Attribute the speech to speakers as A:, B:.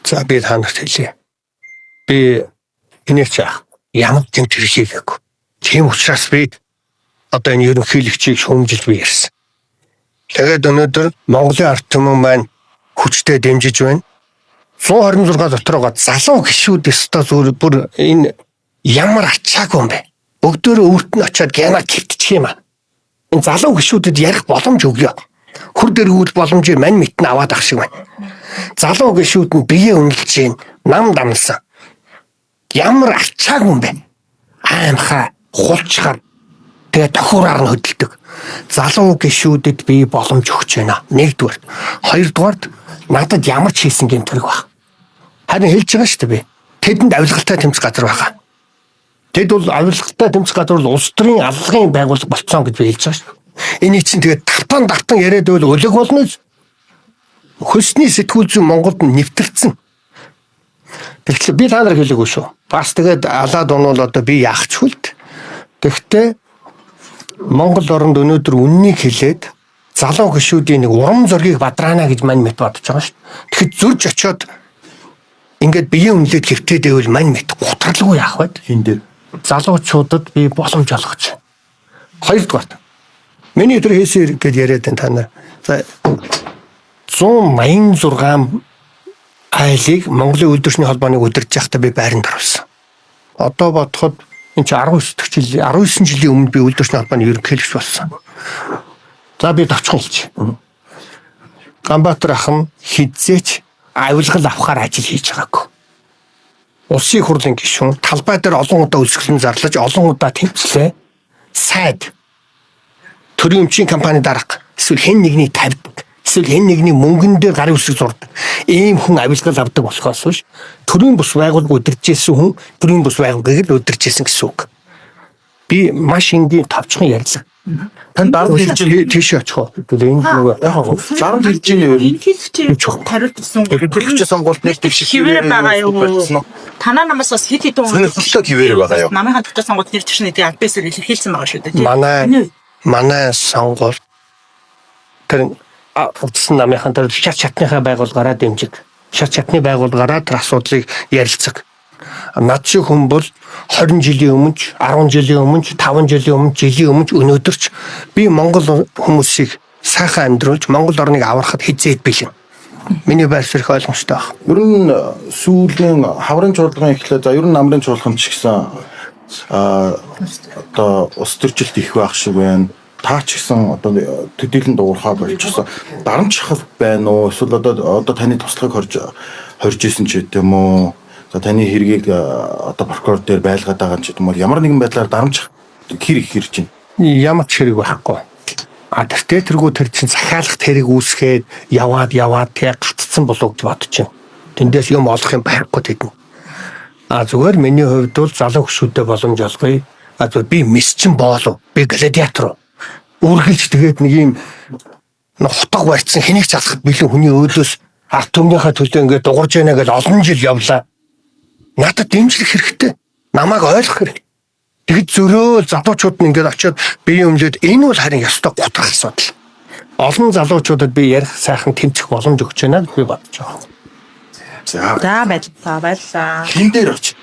A: За би танарт хэлье. Би энийг чаах ямар тэмцэл хийгээгүй. Тийм учраас би одоо энэ ерөнхийлөгчийг шүүмжилж би ярьсан. Тэгээд өнөөдөр Монголын ард түмэн маань хүчтэй дэмжиж байна. 126 дотороо залуу гишүүд өстой бүр энэ ямар ачаагүй юм бэ? Бүгдөө өөрт нь очиад гена китчих юм аа. Энэ залуу гишүүдэд ярих боломж өгье. Хүр дэргүүл боломжийг мань мэт нь аваад ах шиг байна. Залуу гишүүд нь бие үнэлж гин нам дамсан. Ямар ачаагүй юм бэ? Аимхаа хулчгаар тэгээ тохиураар нь хөдөлдөг. Залуу гишүүдэд би боломж өгч байна. Нэгдүгээр. Хоёрдугаар надад ямар ч хийсэн гэмтэрэг баг. Харин хэлж байгаа шүү дээ би. Тэдэнд авилгалтай тэмцэх газар байгаа. Тэд бол авилгалтай тэмцэх газар бол улс төрийн аллагын байгууллага болцсон гэж би хэлж байгаа шүү. Эний чинь тэгээд давтан яриад байвал өлег болно. Хөлсний сэтгүүл зүйн Монголд нэвтэрсэн. Тэгэхээр би та нарыг хэлээгүй шүү. Бас тэгээд алаад онвол одоо би яах ч хүлд. Тэгэхдээ Монгол оронд өнөөдөр үннийг хэлээд залуу гишүүдийн нэг урам зориг бадраана гэж мань мэт бодож байгаа шүү. Тэгэхэд зурж очиод ингээд бие үнэлээд хэвтээд байвал мань мэт гутралгүй яах вэ? Хин дээр залуучуудад би боломж олгож. Хоёрдугаар. Миний өдөр хийсэн гэж яриад энэ та нар. За 186 айлыг Монголын үйлдвэрчний холбооны удирдах байхдаа би байранд оруулсан. Одоо бодоход энэ чи 19 жилийн өмнө би үйлдвэрчний холбооны ерөнхийлөгч болсон. За би товчхон хэлж. Ганбаатар ахын хизээч авилгал авахар ажил хийж байгаагүй. Улсын хурлын гишүүн талбай дээр олон удаа үлсгэлэн зарлаж олон удаа тэмцлээ. Сайд төрийн өмчийн компани дарга эсвэл хэн нэгний тавьдаг эсвэл хэн нэгний мөнгөн дээр гарын үсэг зурдаг ийм хүн авилгал авдаг болохоос биш төрийн бус байгууллага удирдахжсэн хүн төрийн бус байгууллагыг л удирдахжсэн гэсэн үг. Би маш энгийн товчхон ярьсан. Тань дараа хэлж тийш очих уу? Тэгээд энэ нөгөө яг зарам хэлж ийм
B: тариулсан.
C: Төлөвлөгч сонгуульд нэг тэгших
B: хിവэр байгаа юу? Танаа намаас бас хит хитэн
C: сонирхолтой хിവэр байгаа юу?
B: Намынхаа төлөвлөгч сонгуульд нэр төвшний альбэсээр илэрхийлсэн байгаа шүү дээ.
A: Манай сонгуул тэр утсан намынхаа тэр шат чатныхаа байгууллагаараа дэмжиг. Шат чатны байгууллагаараа тэр асуудлыг ярилцаг. Над шиг хүн бол 20 жилийн өмнө, 10 жилийн өмнө, 5 жилийн өмнө, жилийн өмнө өнөөдөрч би Монгол хүмүүсийг сайхан амьдруулж Монгол орныг аврахад хизээд бэлэн. Миний байр суурь ойлгомжтой байна.
C: Ер нь сүүлийн хаврын чуулган эхлээ. За ер нь намрын чуулган ч гэсэн одоо ус төржилт их байх шиг байна. Таа ч гэсэн одоо төдийлөн дуурхаа болчихсон. Дарамт шахал байна уу? Эсвэл одоо таны туслахыг хорж исэн ч гэдэм үү? За таны хэргийг одоо прокурор дээр байлгаад байгаа ч гэдэм үү? Ямар нэгэн байдлаар дарамт хэр их хэрж байна?
A: Ямар ч хэрэг байхгүй. Тэр чинь захиалгат хэрэг үүсгээд яваад тэг гатцсан болов гэж бодож байна. Тэндээс юм олох юм байхгүй тэдэн. Зүгээр миний хувьд бол залуу гүшүүдэд боломж олгоё. Зүгээр би месчин боолов. Би гладиатор. Үргэлж тэгээд нэг юм хутаг барьцсан хэнийг залхах бэлэн хүний өөдөөс ард түмнийхээ төлөө ингээд дуурж яана гэж олон жил явлаа. Надад дэмжлэх хэрэгтэй. Намайг ойлгох хэрэгтэй. Тэгэд зөрөө залуучууд нь ингээд очиод бие өмлөд энэ бол харин ёстой гутрах асуудал. Олон залуучуудад би ярих сайхан тэмцэх боломж өгч байна гэж би бодож байгаа.
B: За баярлалаа.
C: Хин дээр оч.